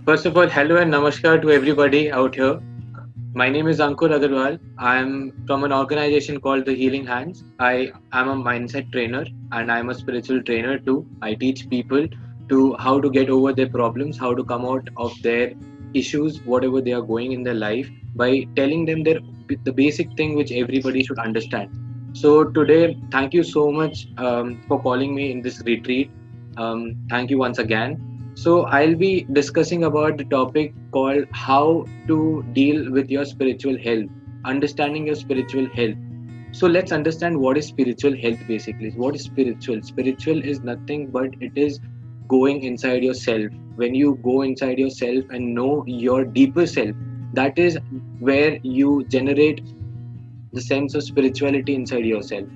First of all, hello and namaskar to everybody out here. My name is Ankur Agarwal. I'm from an organization called the Healing Hands. I am a mindset trainer and I'm a spiritual trainer too. I teach people to how to get over their problems, how to come out of their issues, whatever they are going in their life, by telling them the basic thing which everybody should understand. So today, thank you so much for calling me in this retreat. Thank you once again. So I'll be discussing about the topic called how to deal with your spiritual health, understanding your spiritual health. So let's understand what is spiritual health basically. What is spiritual? Spiritual is nothing but it is going inside yourself. When you go inside yourself and know your deeper self, that is where you generate the sense of spirituality inside yourself.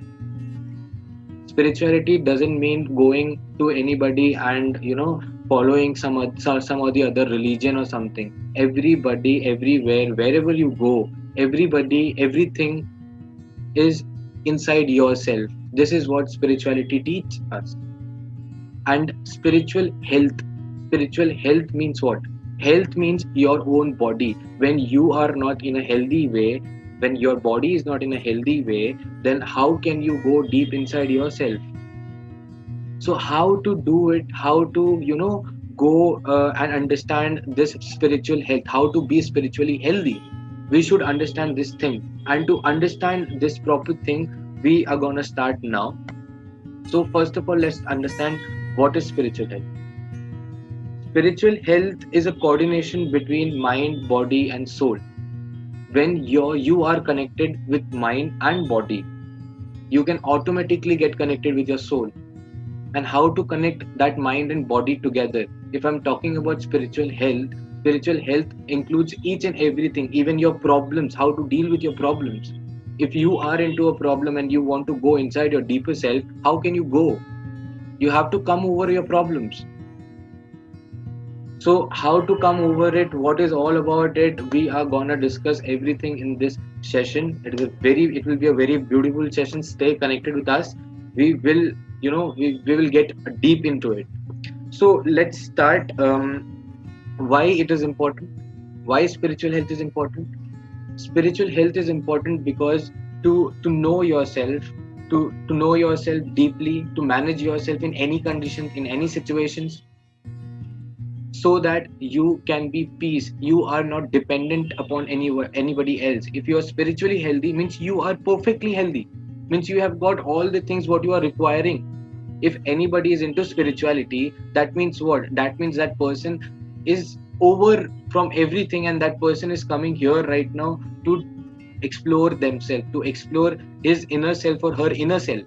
Spirituality doesn't mean going to anybody and following some or the other religion or something. Everybody, everywhere, wherever you go, everybody, everything is inside yourself. This is what spirituality teaches us. And spiritual health means what? Health means your own body. When you are not in a healthy way, when your body is not in a healthy way, then how can you go deep inside yourself? So how to do it, how to go and understand this spiritual health, how to be spiritually healthy, we should understand this thing. And to understand this proper thing, we are going to start now. So first of all, let's understand what is spiritual health. Spiritual health is a coordination between mind, body and soul. When you are connected with mind and body, you can automatically get connected with your soul. And how to connect that mind and body together. If I'm talking about spiritual health includes each and everything, even your problems, how to deal with your problems. If you are into a problem and you want to go inside your deeper self, how can you go? You have to come over your problems. So how to come over it, what is all about it, we are gonna discuss everything in this session. It will be a very beautiful session. Stay connected with us. We will we will get deep into it. So let's start. Why it is important? Why spiritual health is important? Spiritual health is important because to know yourself, to know yourself deeply, to manage yourself in any condition, in any situations, so that you can be peace. You are not dependent upon anybody else. If you are spiritually healthy, means you are perfectly healthy, means you have got all the things what you are requiring. If anybody is into spirituality, that means what? That means that person is over from everything, and that person is coming here right now to explore themselves, to explore his inner self or her inner self.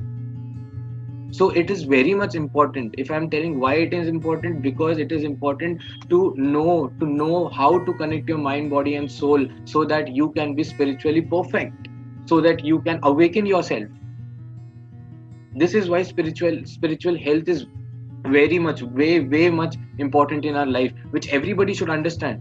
So it is very much important. If I'm telling why it is important, because it is important to know how to connect your mind, body and soul, so that you can be spiritually perfect, so that you can awaken yourself. This is why spiritual health is very much, way much important in our life, which everybody should understand.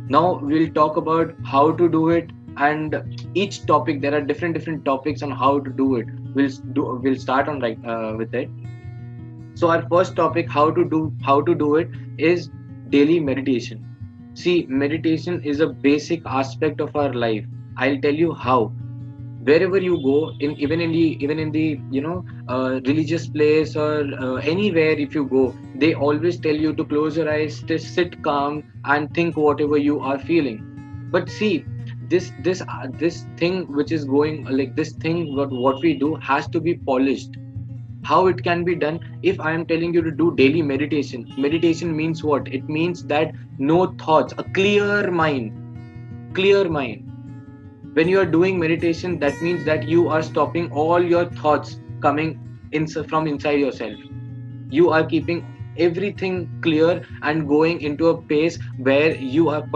Now we'll talk about how to do it, and each topic, there are different topics on how to do it. We'll start on right with it. So our first topic, how to do it, is daily meditation. See, meditation is a basic aspect of our life. I'll tell you how. Wherever you go, even in the religious place, or anywhere, if you go, they always tell you to close your eyes, to sit calm and think whatever you are feeling. But see, this thing which is going, like this thing, what we do has to be polished. How it can be done? If I am telling you to do daily meditation means what? It means that no thoughts, a clear mind. When you are doing meditation, that means that you are stopping all your thoughts coming from inside yourself. You are keeping everything clear and going into a pace where you are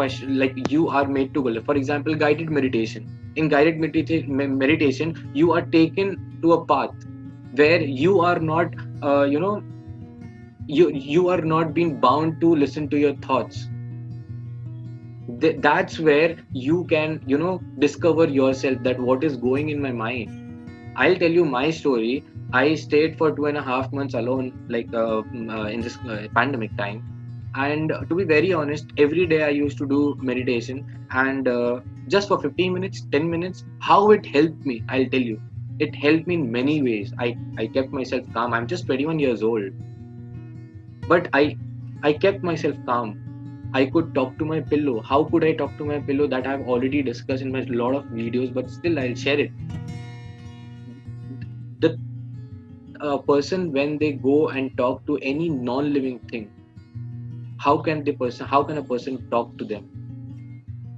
you are made to go. For example, guided meditation. In meditation, you are taken to a path where you are not you are not being bound to listen to your thoughts. That's where you can discover yourself, that what is going in my mind. I'll tell you my story. I stayed for 2.5 months alone, in this pandemic time. And to be very honest, every day I used to do meditation, and just for 15 minutes, 10 minutes, how it helped me, I'll tell you. It helped me in many ways. I kept myself calm. I'm just 21 years old, but I kept myself calm. I could talk to my pillow. How could I talk to my pillow? That I've already discussed in my lot of videos, but still I'll share it. The person, when they go and talk to any non-living thing, how can a person talk to them?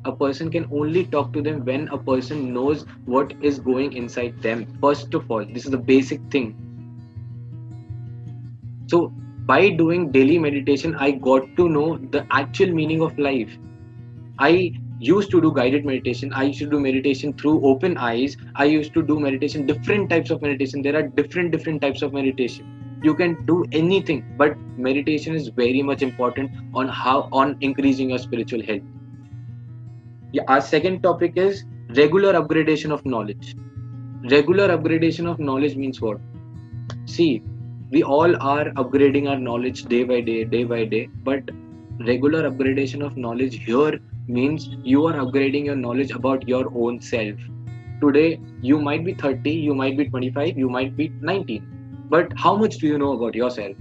A person can only talk to them when a person knows what is going inside them. First of all, this is the basic thing. So by doing daily meditation, I got to know the actual meaning of life. I used to do guided meditation. I used to do meditation through open eyes. I used to do meditation, different types of meditation. There are different types of meditation. You can do anything, but meditation is very much important on increasing your spiritual health. Yeah, our second topic is regular upgradation of knowledge. Regular upgradation of knowledge means what? See, we all are upgrading our knowledge day by day, but regular upgradation of knowledge here means you are upgrading your knowledge about your own self. Today, you might be 30, you might be 25, you might be 19, but how much do you know about yourself?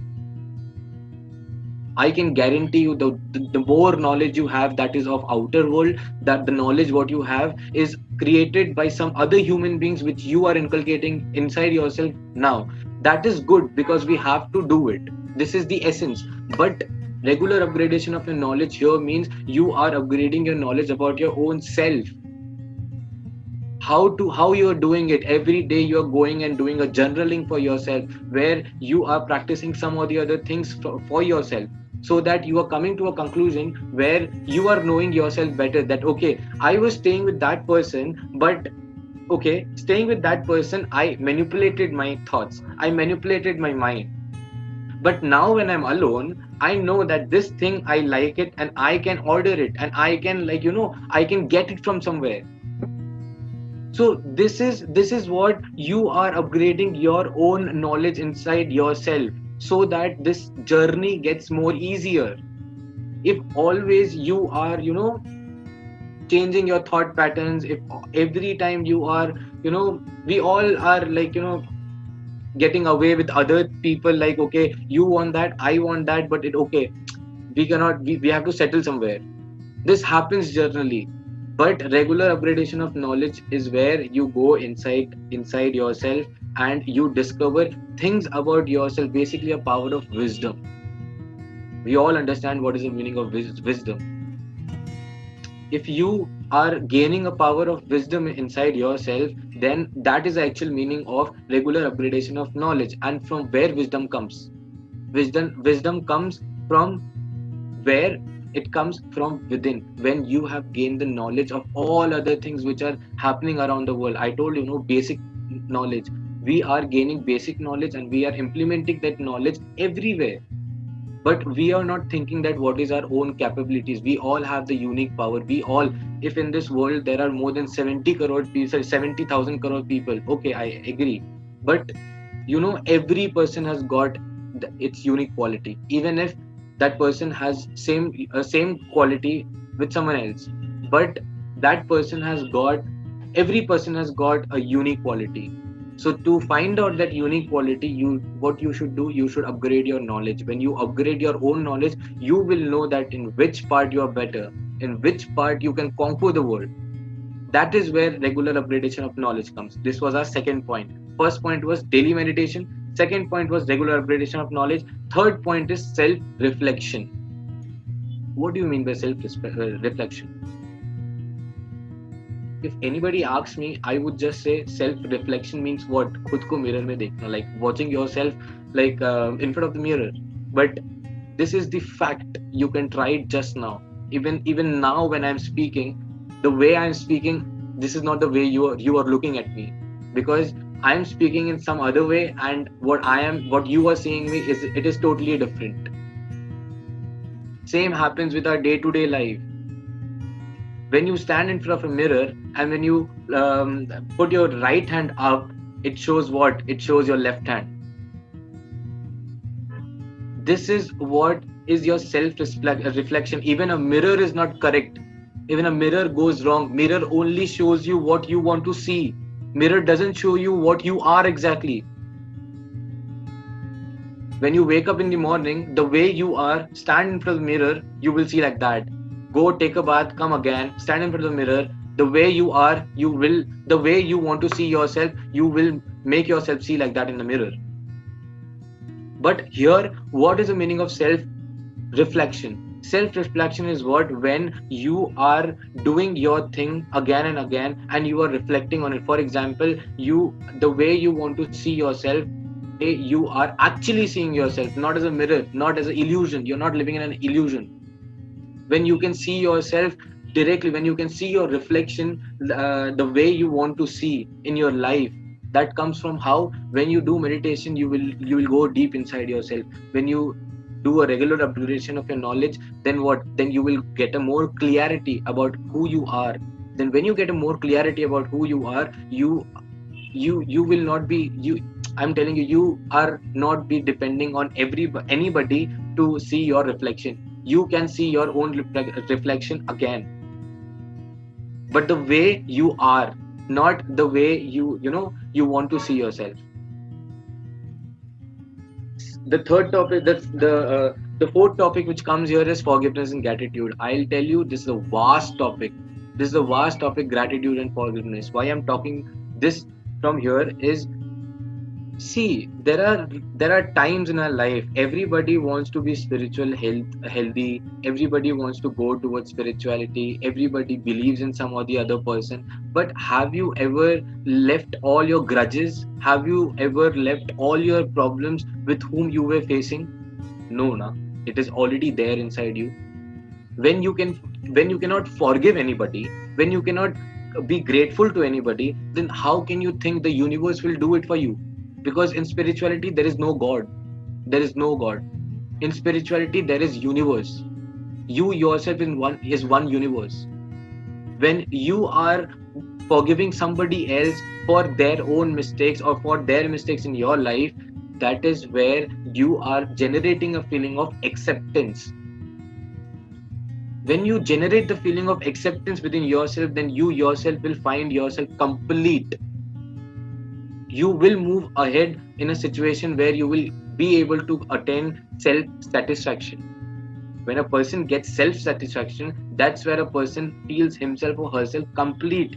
I can guarantee you the more knowledge you have that is of outer world, that the knowledge what you have is created by some other human beings which you are inculcating inside yourself now. That is good because we have to do it. This is the essence. But regular upgradation of your knowledge here means you are upgrading your knowledge about your own self. How you're doing it every day. You're going and doing a journaling for yourself where you are practicing some or the other things for yourself, so that you are coming to a conclusion where you are knowing yourself better, that okay, I was staying with that person, but okay, staying with that person, I manipulated my thoughts, I manipulated my mind, but now when I'm alone, I know that this thing I like it and I can order it and I can, like, I can get it from somewhere. So this is what you are upgrading your own knowledge inside yourself, so that this journey gets more easier. If always you are changing your thought patterns, if every time you are, we all are like, getting away with other people, like okay, you want that, I want that, but it okay, we have to settle somewhere. This happens generally. But regular upgradation of knowledge is where you go inside yourself and you discover things about yourself, basically a power of wisdom. We all understand what is the meaning of wisdom. If you are gaining a power of wisdom inside yourself, then that is the actual meaning of regular upgradation of knowledge. And from where wisdom comes? Wisdom comes from where? It comes from within. When you have gained the knowledge of all other things which are happening around the world. I told you, basic knowledge. We are gaining basic knowledge and we are implementing that knowledge everywhere. But we are not thinking that what is our own capabilities. We all have the unique power. We all, if in this world there are more than 70 crore people, 70,000 crore people, okay, I agree. But every person has got its unique quality, even if that person has same quality with someone else, but that person has got, every person has got a unique quality. So to find out that unique quality, what you should do, you should upgrade your knowledge. When you upgrade your own knowledge, you will know that in which part you are better, in which part you can conquer the world. That is where regular upgradation of knowledge comes. This was our second point. First point was daily meditation. Second point was regular upgradation of knowledge. Third point is self reflection. What do you mean by self reflection? If anybody asks me, I would just say self reflection means what? खुद को mirror में देखना, like watching yourself, like in front of the mirror. But this is the fact. You can try it just now. Even now when I'm speaking, the way I'm speaking, this is not the way you are looking at me, because I'm speaking in some other way, and what you are seeing me is totally different. Same happens with our day-to-day life. When you stand in front of a mirror and when you put your right hand up, it shows what? It shows your left hand. This is what is your self reflection. Even a mirror is not correct. Even a mirror goes wrong. Mirror only shows you what you want to see. Mirror doesn't show you what you are exactly. When you wake up in the morning, the way you are, stand in front of the mirror, you will see like that. Go take a bath, come again, stand in front of the mirror. The way you are, the way you want to see yourself, you will make yourself see like that in the mirror. But here, what is the meaning of self reflection? Self reflection is what, when you are doing your thing again and again and you are reflecting on it. For example, the way you want to see yourself, the way you are actually seeing yourself, not as a mirror, not as an illusion. You're not living in an illusion. When you can see yourself directly, when you can see your reflection, the way you want to see in your life, that comes from how, when you do meditation, you will go deep inside yourself. When you do a regular upgradation of your knowledge, then what, then you will get a more clarity about who you are. Then when you get a more clarity about who you are, you will not be, I'm telling you, you are not be depending on anybody to see your reflection. You can see your own reflection again, but the way you are, not the way you want to see yourself. The third topic, that's the fourth topic which comes here, is forgiveness and gratitude. I'll tell you, this is a vast topic. This is a vast topic, gratitude and forgiveness. Why I'm talking this from here is, see, there are times in our life, everybody wants to be healthy, everybody wants to go towards spirituality, everybody believes in some or the other person. But have you ever left all your grudges? Have you ever left all your problems with whom you were facing? No, na. It is already there inside you. When you cannot forgive anybody, when you cannot be grateful to anybody, then how can you think the universe will do it for you? Because in spirituality there is no god. There is no god. In spirituality there is universe. You yourself is one universe. When you are forgiving somebody else for their own mistakes or for their mistakes in your life, that is where you are generating a feeling of acceptance. When you generate the feeling of acceptance within yourself, then you yourself will find yourself complete. You will move ahead in a situation where you will be able to attain self satisfaction. When a person gets self satisfaction, that's where a person feels himself or herself complete.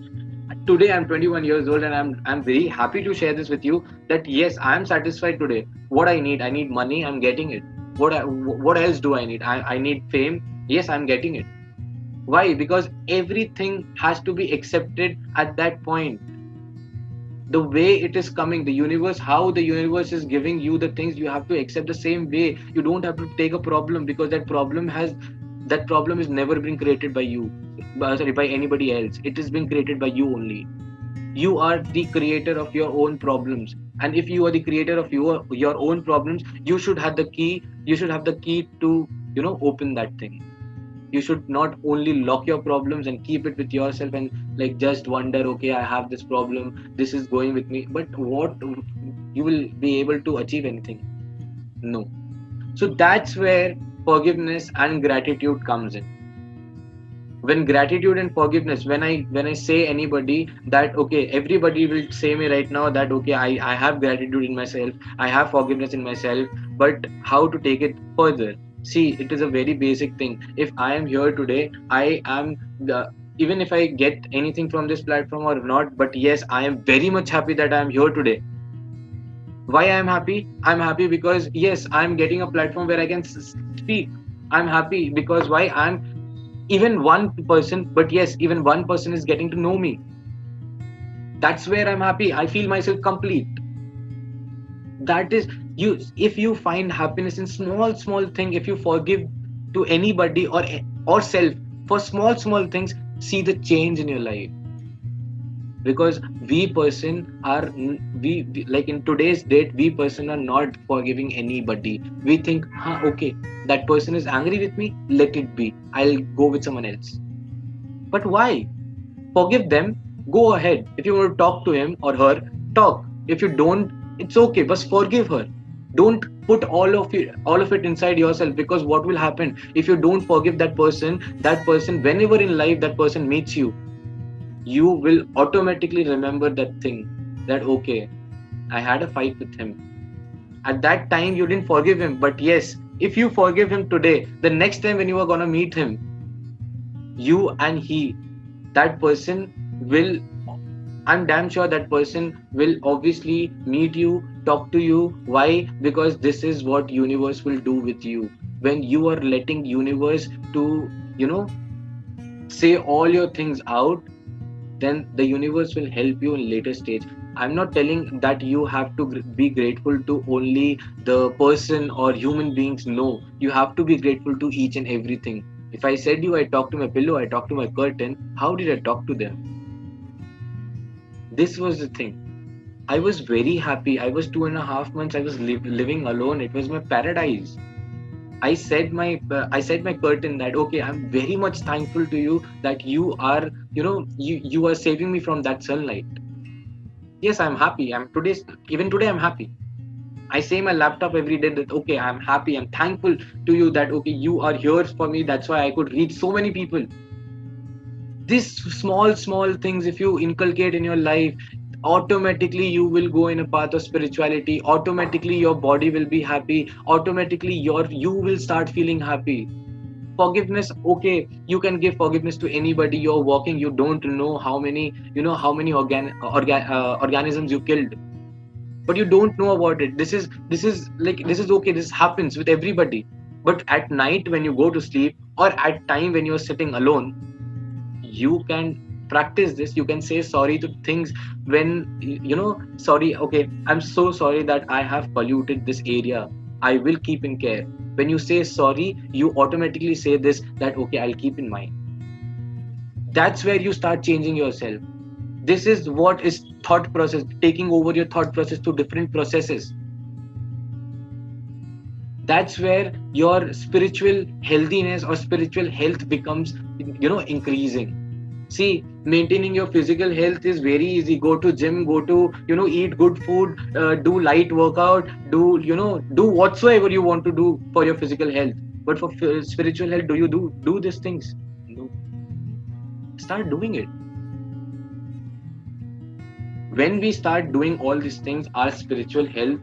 Today I'm 21 years old and I'm very happy to share this with you, that yes, I am satisfied today. What I need money, I'm getting it. What else do I need? I need fame. Yes, I'm getting it. Why? Because everything has to be accepted at that point. The way it is coming, the universe, how the universe is giving you the things, you have to accept the same way. You don't have to take a problem, because that problem is never been created by you, by anybody else. It has been created by you only. You are the creator of your own problems, and if you are the creator of your own problems, you should have the key. You should have the key to open that thing. You should not only lock your problems and keep it with yourself and like just wonder, okay, I have this problem, this is going with me, but what, you will be able to achieve anything? No. So that's where forgiveness and gratitude comes in. When gratitude and forgiveness, when I say anybody that, okay, everybody will say me right now that, okay, I have gratitude in myself, I have forgiveness in myself, but how to take it further? See, it is a very basic thing. If I am here today, I am even if I get anything from this platform or not, but yes, I am very much happy that I am here today. Why I am happy? I'm happy because yes, I'm getting a platform where I can speak. I'm happy because why? I'm even one person, but yes, even one person is getting to know me. That's where I'm happy. I feel myself complete. That is, you, if you find happiness in small thing, if you forgive to anybody or self for small things, see the change in your life. Because we like in today's date, we person are not forgiving anybody. We think, okay, that person is angry with me, let it be, I'll go with someone else. But why? Forgive them, go ahead. If you want to talk to him or her, talk. If you don't, it's okay, but forgive her. Don't put all of it inside yourself, because what will happen if you don't forgive that person whenever in life that person meets you, you will automatically remember that thing, that okay, I had a fight with him. At that time you didn't forgive him, but yes, if you forgive him today, the next time when you are going to meet him, you and he, that person will, I'm damn sure that person will obviously meet you, talk to you. Why? Because this is what universe will do with you. When you are letting universe to, you know, say all your things out, then the universe will help you in later stage. I'm not telling that you have to be grateful to only the person or human beings. No, you have to be grateful to each and everything. If I said you, I talk to my pillow, I talk to my curtain, how did I talk to them? This was the thing. I was very happy. I was 2.5 months. I was living alone. It was my paradise. I said my curtain that okay, I'm very much thankful to you that you are, you are saving me from that sunlight. Yes, I'm happy. Even today I'm happy. I say my laptop every day that okay, I'm happy. I'm thankful to you that okay, you are here for me. That's why I could reach so many people. These small things, if you inculcate in your life, automatically you will go in a path of spirituality. Automatically your body will be happy. Automatically you will start feeling happy. Forgiveness, okay, you can give forgiveness to anybody. You're walking, you don't know how many, organisms you killed, but you don't know about it. This is okay, this happens with everybody. But at night when you go to sleep, or at time when you're sitting alone, you can practice this. You can say sorry to things. When sorry, okay, I'm so sorry that I have polluted this area, I will keep in care. When you say sorry, you automatically say this, that okay, I'll keep in mind. That's where you start changing yourself. This is what is thought process, taking over your thought process to different processes. That's where your spiritual healthiness or spiritual health becomes increasing. See, maintaining your physical health is very easy. Go to gym, go to eat good food, do light workout, do whatsoever you want to do for your physical health. But for spiritual health, do you do these things? No. Start doing it. When we start doing all these things, our spiritual health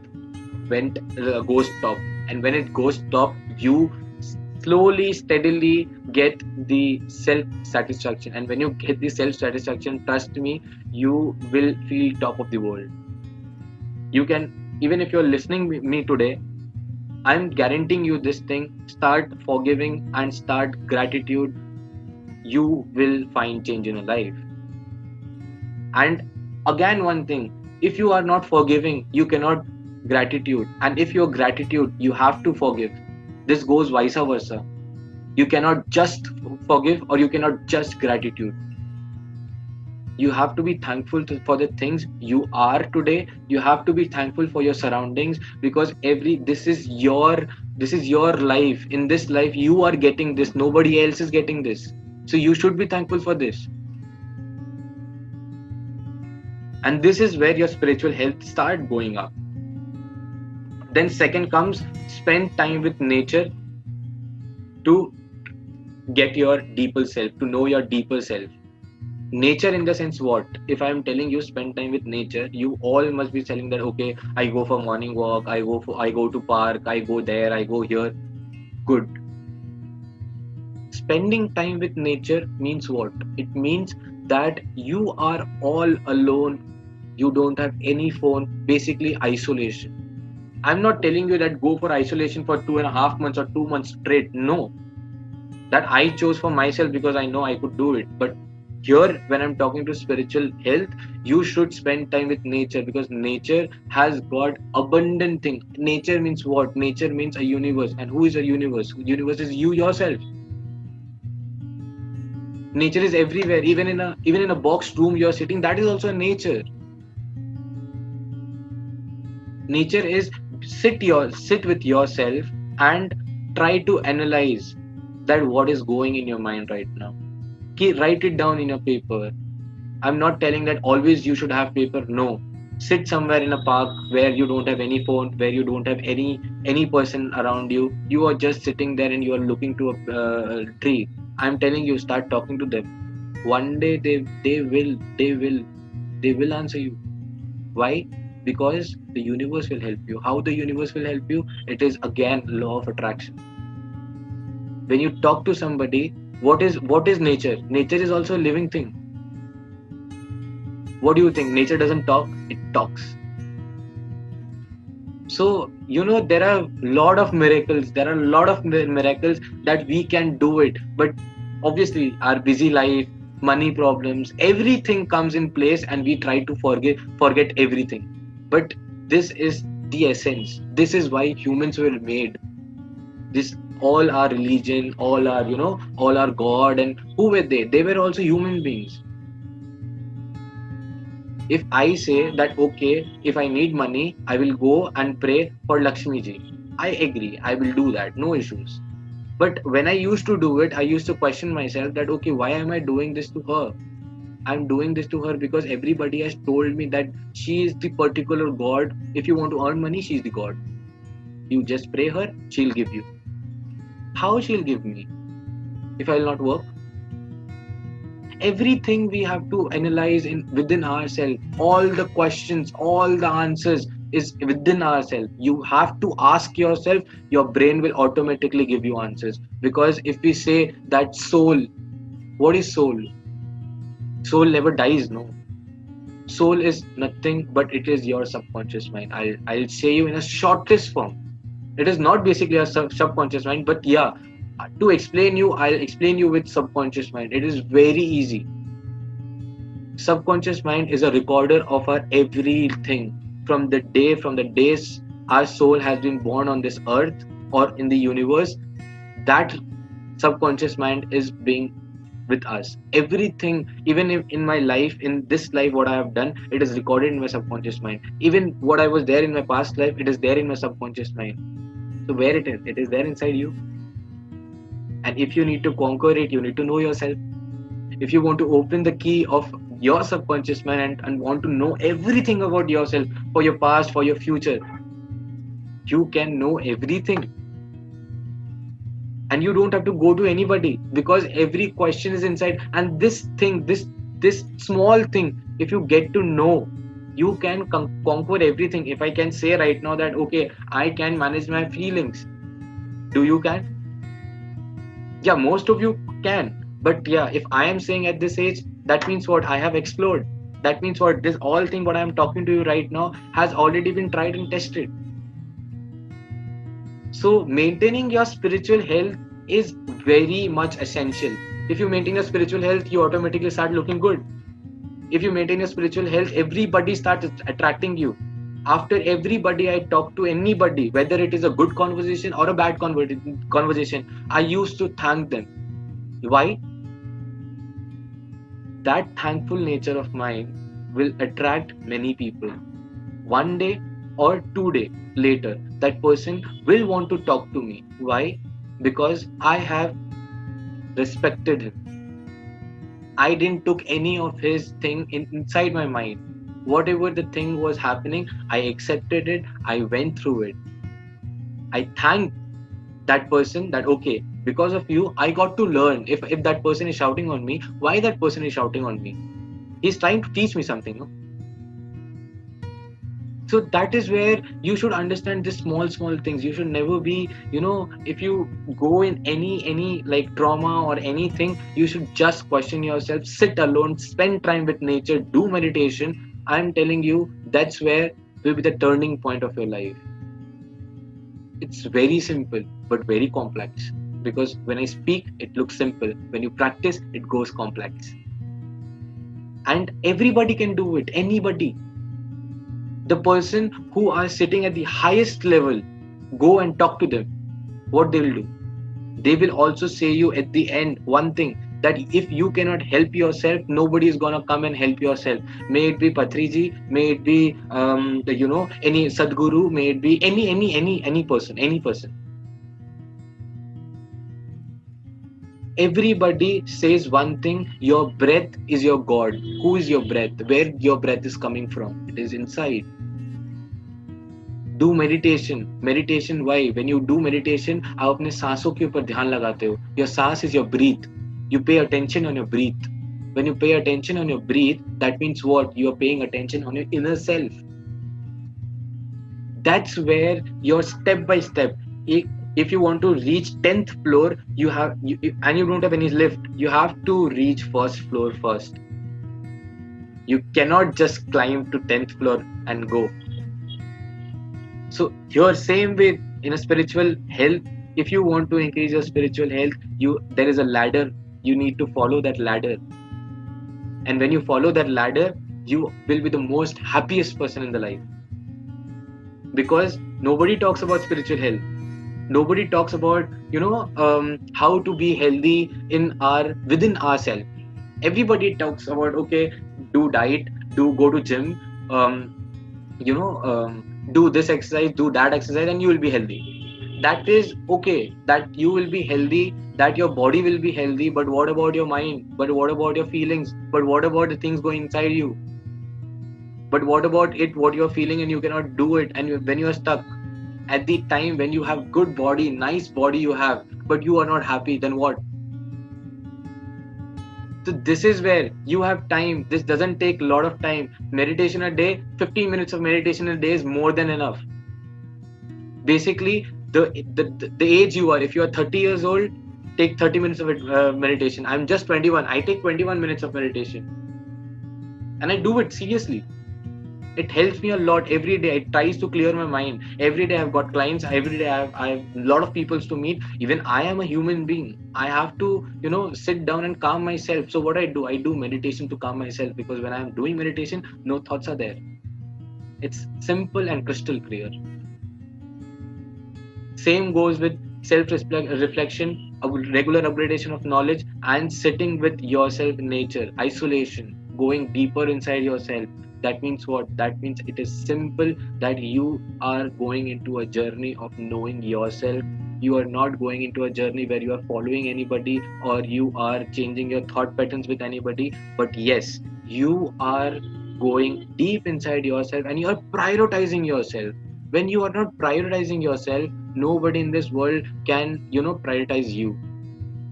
goes top. And when it goes top, you slowly, steadily get the self satisfaction. And when you get the self satisfaction, trust me, you will feel top of the world. You can, even if you're listening me today, I'm guaranteeing you this thing: start forgiving and start gratitude. You will find change in your life. And again, one thing, if you are not forgiving, you cannot gratitude. And if you're gratitude, you have to forgive. This goes vice versa. You cannot just forgive, or you cannot just gratitude. You have to be thankful for the things you are today. You have to be thankful for your surroundings, because this is your life. In this life you are getting this, nobody else is getting this. So you should be thankful for this. And this is where your spiritual health start going up. Then second comes, spend time with nature to get your deeper self, to know your deeper self. Nature in the sense what? If I am telling you spend time with nature, you all must be telling that okay, I go for morning walk, I go to park, I go there, I go here. Good. Spending time with nature means what? It means that you are all alone. You don't have any phone, basically isolation. I'm not telling you that go for isolation for 2.5 months or 2 months straight. No, that I chose for myself because I know I could do it. But here, when I'm talking to spiritual health, you should spend time with nature, because nature has got abundant things. Nature means what? Nature means a universe. And who is a universe? Universe is you yourself. Nature is everywhere. Even in a boxed room you're sitting, that is also a nature. Nature is sit with yourself and try to analyze that what is going in your mind right now. Write it down in a paper. I'm not telling that always you should have paper. No. sit somewhere in a park where you don't have any phone, where you don't have any person around you. You are just sitting there and you are looking to a tree. I'm telling you, start talking to them. One day they will answer you. Why? Because the universe will help you. How the universe will help you? It is again law of attraction. When you talk to somebody, what is nature? Nature is also a living thing. What do you think? Nature doesn't talk, it talks. So there are a lot of miracles. There are a lot of miracles that we can do it. But obviously, our busy life, money problems, everything comes in place, and we try to forget everything. But this is the essence. This is why humans were made. This all our religion, all our God, and who were they? They were also human beings. If I say that, okay, if I need money, I will go and pray for Lakshmi ji. I agree, I will do that, no issues. But when I used to do it, I used to question myself that, okay, why am I doing this to her? I'm doing this to her because everybody has told me that she is the particular God. If you want to earn money, she's the God. You just pray her, she'll give you. How she'll give me if I'll not work? Everything we have to analyze in within ourselves. All the questions, all the answers is within ourselves. You have to ask yourself. Your brain will automatically give you answers. Because if we say that soul, what is soul? Soul never dies, no. Soul is nothing but it is your subconscious mind. I'll say you in a shortest form. It is not basically a subconscious mind, but yeah, to explain you, I'll explain you with subconscious mind. It is very easy. Subconscious mind is a recorder of our everything from the days our soul has been born on this earth or in the universe. That subconscious mind is being with us. Everything, even if in my life, in this life, what I have done, it is recorded in my subconscious mind. Even what I was there in my past life, it is there in my subconscious mind. So where it is there inside you. And if you need to conquer it, you need to know yourself. If you want to open the key of your subconscious mind and want to know everything about yourself, for your past, for your future, you can know everything. And you don't have to go to anybody, because every question is inside. And this thing, this small thing, if you get to know, you can conquer everything. If I can say right now that, okay, I can manage my feelings, do you can? Yeah, most of you can. But yeah, if I am saying at this age, that means what? I have explored. That means what? This all thing what I am talking to you right now has already been tried and tested. So maintaining your spiritual health is very much essential. If you maintain your spiritual health, you automatically start looking good. If you maintain your spiritual health, everybody starts attracting you. After everybody I talk to, anybody, whether it is a good conversation or a bad conversation, I used to thank them. Why? That thankful nature of mine will attract many people. One day or 2 days later, that person will want to talk to me. Why? Because I have respected him. I didn't took any of his thing inside my mind. Whatever the thing was happening, I accepted it. I went through it. I thanked that person that, okay, because of you I got to learn. If that person is shouting on me, why that person is shouting on me? He's trying to teach me something, no? So that is where you should understand these small things. You should never be, if you go in any like trauma or anything, you should just question yourself, sit alone, spend time with nature, do meditation. I'm telling you, that's where will be the turning point of your life. It's very simple but very complex, because when I speak it looks simple, when you practice it goes complex. And everybody can do it. Anybody. The person who are sitting at the highest level, go and talk to them. What they will do? They will also say you at the end one thing, that if you cannot help yourself, nobody is gonna come and help yourself. May it be Patriji, may it be any Sadguru, may it be any person, any person. Everybody says one thing: your breath is your God. Who is your breath? Where your breath is coming from? It is inside. Do meditation. Why? When you do meditation, आप अपने सांसों के ऊपर ध्यान लगाते हो. Your सांस is your breath. You pay attention on your breath. When you pay attention on your breath, that means what? You are paying attention on your inner self. That's where your step by step. If you want to reach 10th floor, and you don't have any lift, you have to reach first floor first. You cannot just climb to 10th floor and go. So here, same way in a spiritual health, if you want to increase your spiritual health, there is a ladder. You need to follow that ladder. And when you follow that ladder, you will be the most happiest person in the life. Because nobody talks about spiritual health. Nobody talks about how to be healthy within ourselves. Everybody talks about, okay, do diet, go to gym, do this exercise, do that exercise, and you will be healthy. That is okay, that you will be healthy, that your body will be healthy, but what about your mind? But what about your feelings? But what about the things going inside you? But what about what you're feeling and you cannot do it, and when you are stuck? At the time when you have good body, nice body you have, but you are not happy, then what? So this is where you have time. This doesn't take a lot of time. Meditation a day, 15 minutes of meditation a day is more than enough. Basically, the age you are, if you are 30 years old, take 30 minutes of meditation. I'm just 21. I take 21 minutes of meditation. And I do it seriously. It helps me a lot every day. It tries to clear my mind. Every day I've got clients. Every day I have a lot of people to meet. Even I am a human being. I have to, sit down and calm myself. So what I do meditation to calm myself, because when I'm doing meditation, no thoughts are there. It's simple and crystal clear. Same goes with self-reflection, a regular upgradation of knowledge, and sitting with yourself in nature, isolation, going deeper inside yourself. That means what? That means it is simple, that you are going into a journey of knowing yourself. You are not going into a journey where you are following anybody or you are changing your thought patterns with anybody. But yes, you are going deep inside yourself and you are prioritizing yourself. When you are not prioritizing yourself, nobody in this world can, prioritize you.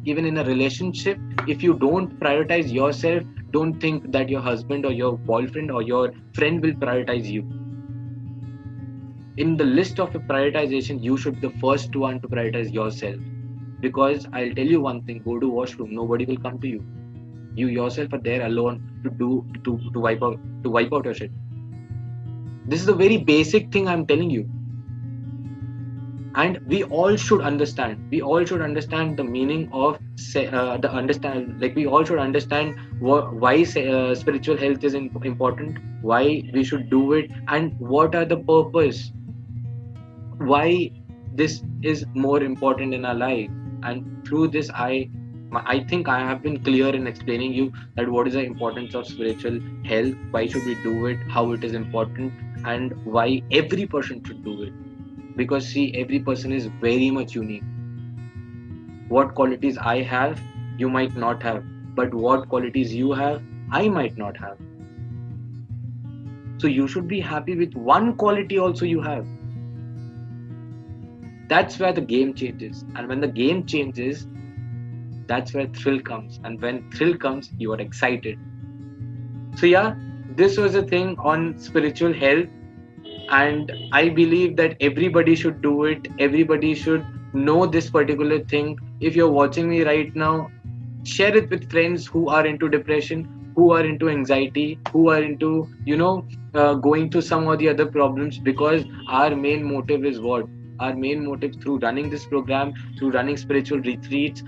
Even in a relationship, if you don't prioritize yourself, don't think that your husband or your boyfriend or your friend will prioritize you. In the list of prioritization, you should be the first one to prioritize yourself. Because I'll tell you one thing: go to washroom, nobody will come to you. You yourself are there alone to wipe out your shit. This is a very basic thing I'm telling you. And we all should understand the meaning of we all should understand why spiritual health is important, why we should do it, and what are the purpose, why this is more important in our life. And through this, I think I have been clear in explaining you that what is the importance of spiritual health, why should we do it, how it is important, and why every person should do it. Because see, every person is very much unique. What qualities I have, you might not have, but what qualities you have, I might not have. So you should be happy with one quality also you have. That's where the game changes. And when the game changes, that's where thrill comes. And when thrill comes, you are excited. So yeah, this was a thing on spiritual health. And I believe that everybody should do it. Everybody should know this particular thing. If you're watching me right now, share it with friends who are into depression, who are into anxiety, who are into going through some or the other problems. Because our main motive is what? Our main motive through running this program, through running spiritual retreats,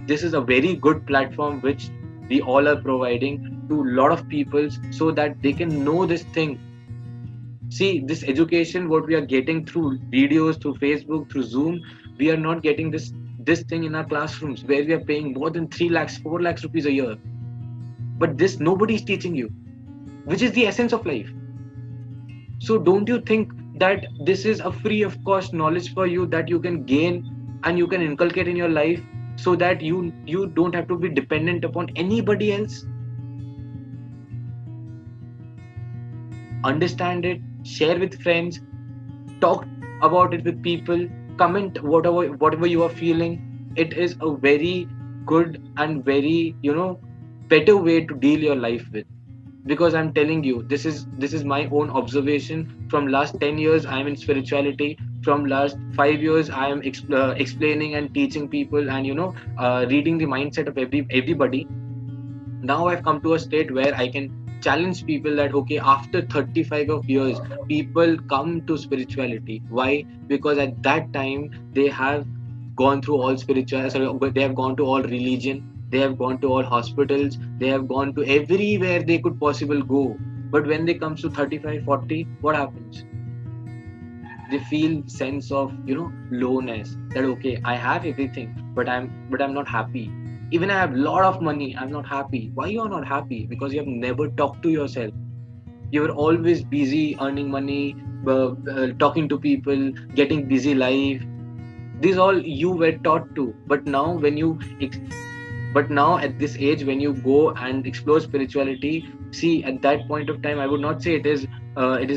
this is a very good platform which we all are providing to a lot of people so that they can know this thing. See, this education, what we are getting through videos, through Facebook, through Zoom, we are not getting this thing in our classrooms where we are paying more than 3 lakhs, 4 lakhs rupees a year. But this nobody is teaching you, which is the essence of life. So don't you think that this is a free of cost knowledge for you that you can gain and you can inculcate in your life? so that you don't have to be dependent upon anybody else. Understand it, share with friends, talk about it with people, comment whatever you are feeling. It is a very good and very, better way to deal your life with. Because I'm telling you, this is my own observation. From last 10 years I am in spirituality. From last 5 years I am explaining and teaching people, and reading the mindset of everybody. Now I've come to a state where I can challenge people that okay, after 35 of years people come to spirituality. Why? Because at that time they have gone through all spiritual, sorry, they have gone to all religion, they have gone to all hospitals, they have gone to everywhere they could possible go. But when they comes to 35, 40, what happens? They feel sense of lowness, that okay, I have everything, but I'm not happy. Even I have a lot of money, I'm not happy. Why you are not happy? Because you have never talked to yourself. You were always busy earning money, talking to people, getting busy life. These all you were taught to. But now at this age, when you go and explore spirituality, see, at that point of time I would not say it is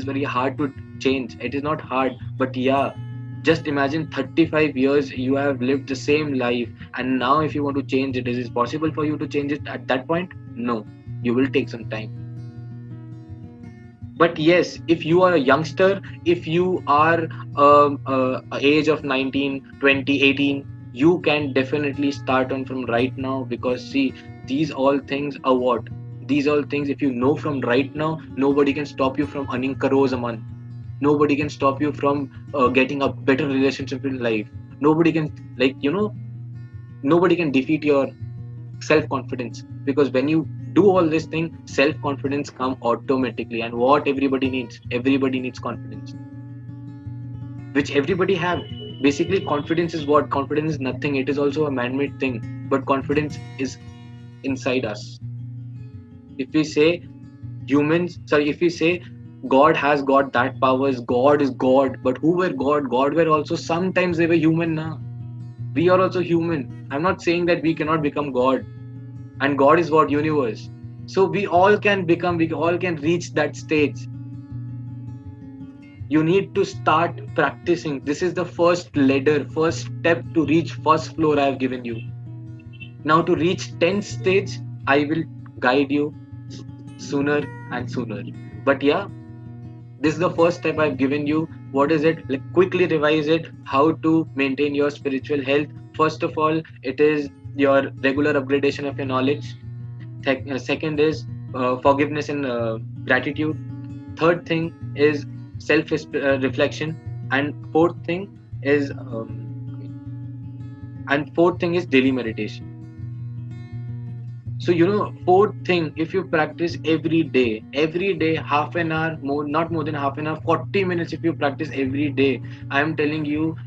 very hard to change. It is not hard, but yeah, just imagine 35 years you have lived the same life, and now if you want to change it, is it possible for you to change it at that point? No, you will take some time. But yes, if you are a youngster, if you are age of 19, 20, 18, you can definitely start on from right now. Because see, these all things are what? These all things, if you know from right now, nobody can stop you from earning crores a month. Nobody can stop you from getting a better relationship in life. Nobody can, nobody can defeat your self confidence. Because when you do all this thing, self confidence come automatically. And what everybody needs confidence, which everybody have. Basically, confidence is what? Confidence is nothing, it is also a man-made thing. But confidence is inside us. If we say if we say God has got that powers, God is God, but who were God were also sometimes they were human now. We are also human. I'm not saying that we cannot become God. And God is what? Universe. So we all can become, we all can reach that stage. You need to start practicing. This is the first ladder, first step to reach first floor I have given you. Now to reach 10th stage, I will guide you sooner and sooner. But yeah, this is the first step I've given you. What is it? Like, quickly revise it. How to maintain your spiritual health. First of all, it is your regular upgradation of your knowledge. Second is forgiveness and gratitude. Third thing is self reflection. And fourth thing is daily meditation. So fourth thing, if you practice every day, half an hour, more, not more than half an hour, 40 minutes, if you practice every day, I am telling you,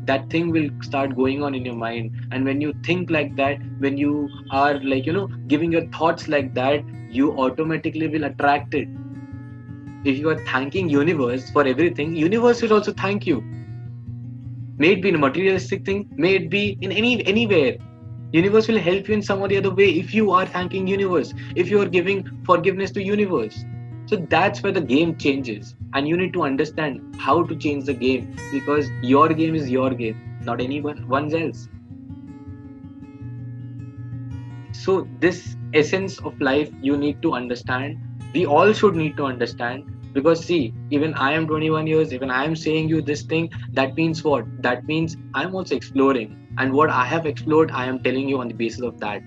that thing will start going on in your mind. And when you think like that, when you are like giving your thoughts like that, you automatically will attract it. If you are thanking universe for everything, universe will also thank you. May it be in a materialistic thing, may it be in anywhere. Universe will help you in some or the other way if you are thanking universe, if you are giving forgiveness to universe. So that's where the game changes, and you need to understand how to change the game, because your game is your game, not anyone's else. So this essence of life you need to understand. We all should need to understand. Because see, even I am 21 years, even I am saying you this thing, that means what? That means I'm also exploring, and what I have explored I am telling you on the basis of that.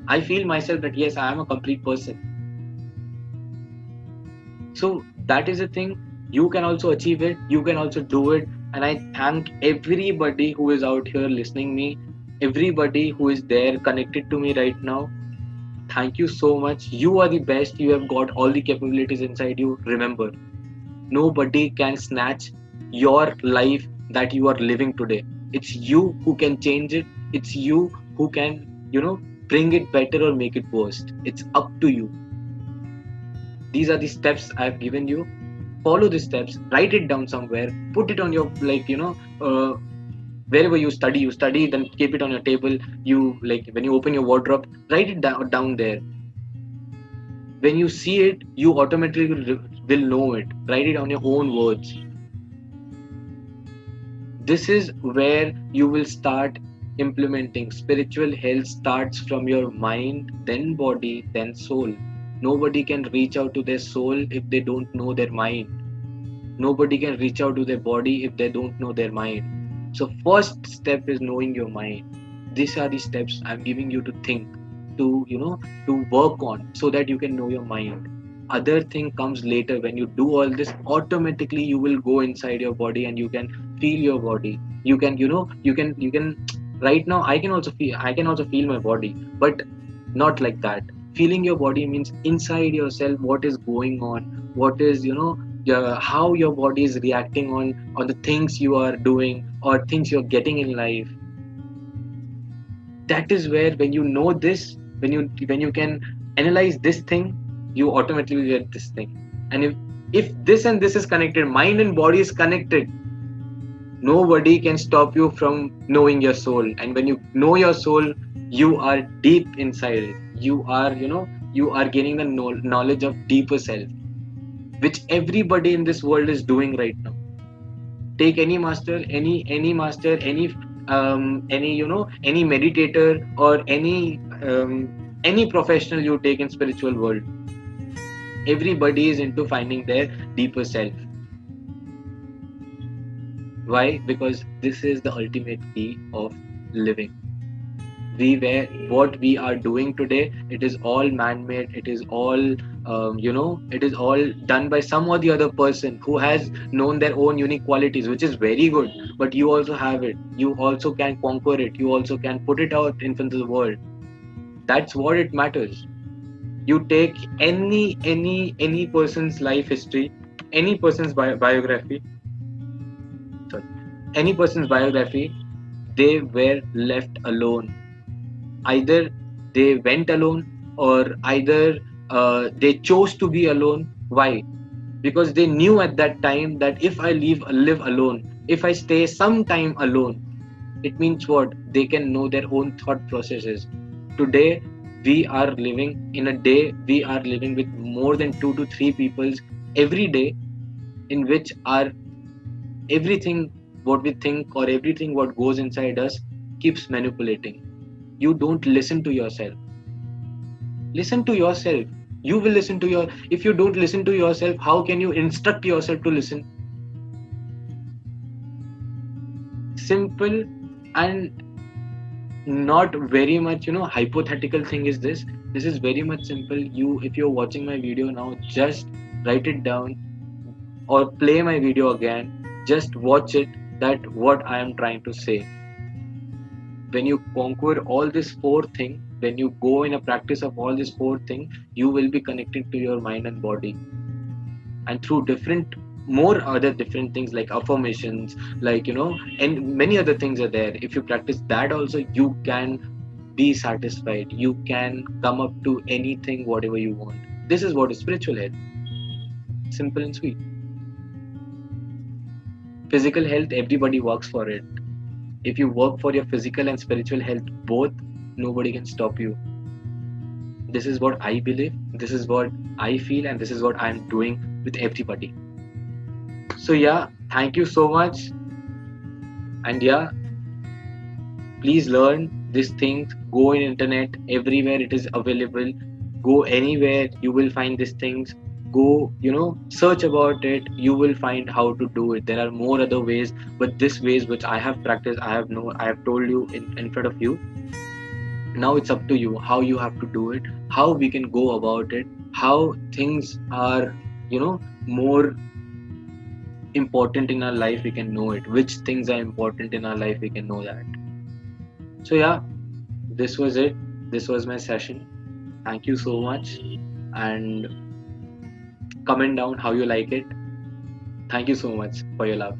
I feel myself that yes, I am a complete person. So that is a thing. You can also achieve it, you can also do it. And I thank everybody who is out here listening me, everybody who is there connected to me right now. Thank you so much. You are the best. You have got all the capabilities inside you. Remember, nobody can snatch your life that you are living today. It's you who can change it. It's you who can, bring it better or make it worse. It's up to you. These are the steps I've given you. Follow the steps, write it down somewhere, put it on your, wherever you study, then keep it on your table. You, like, when you open your wardrobe, write it down there. When you see it, you automatically will know it. Write it on your own words. This is where you will start implementing. Spiritual health starts from your mind, then body, then soul. Nobody can reach out to their soul if they don't know their mind. Nobody can reach out to their body if they don't know their mind. So first step is knowing your mind. These are the steps I'm giving you to think, to, to work on, so that you can know your mind. Other thing comes later. When you do all this, automatically you will go inside your body and you can feel your body. You can, you can right now I can also feel my body, but not like that. Feeling your body means inside yourself what is going on, what is, how your body is reacting on the things you are doing or things you're getting in life. That is where, when you know this, when you can analyze this thing, you automatically get this thing. And if this and this is connected, mind and body is connected, nobody can stop you from knowing your soul. And when you know your soul, you are deep inside it. You are gaining the knowledge of deeper self, which everybody in this world is doing right now. Take any master, any master, any meditator, or any professional you take in spiritual world. Everybody is into finding their deeper self. Why? Because this is the ultimate key of living. What we are doing today, it is all man-made. It is all it is all done by some or the other person who has known their own unique qualities, which is very good. But you also have it. You also can conquer it. You also can put it out in front of the world. That's what it matters. You take any person's life history, any person's biography, sorry, any person's biography, they were left alone. Either they went alone, or either they chose to be alone. Why? Because they knew at that time that if I live alone, if I stay some time alone, it means what? They can know their own thought processes. Today, we are living with more than 2 to 3 people every day, in which are everything what we think or everything what goes inside us keeps manipulating. You don't listen to yourself. Listen to yourself. You will listen to your If you don't listen to yourself, how can you instruct yourself to listen? Simple and not very much hypothetical thing is this. This is very much simple. If you're watching my video now, just write it down or play my video again. Just watch it, that what I am trying to say. When you conquer all these 4 things, when you go in a practice of all these 4 things, you will be connected to your mind and body. And through different things like affirmations, like and many other things are there. If you practice that also, you can be satisfied. You can come up to anything whatever you want. This is what is spiritual health. Simple and sweet. Physical health, everybody works for it. If you work for your physical and spiritual health both, nobody can stop you. This is what I believe, this is what I feel, and this is what I'm doing with everybody. So yeah, thank you so much. And yeah, please learn these things. Go in internet, everywhere it is available. Go anywhere, you will find these things. Go, search about it. You will find how to do it. There are more other ways, but this ways which I have practiced, I have told you in front of you. Now it's up to you how you have to do it, how we can go about it, how things are more important in our life, we can know it. Which things are important in our life, we can know that. So yeah, this was it. This was my session. Thank you so much, and comment down how you like it. Thank you so much for your love.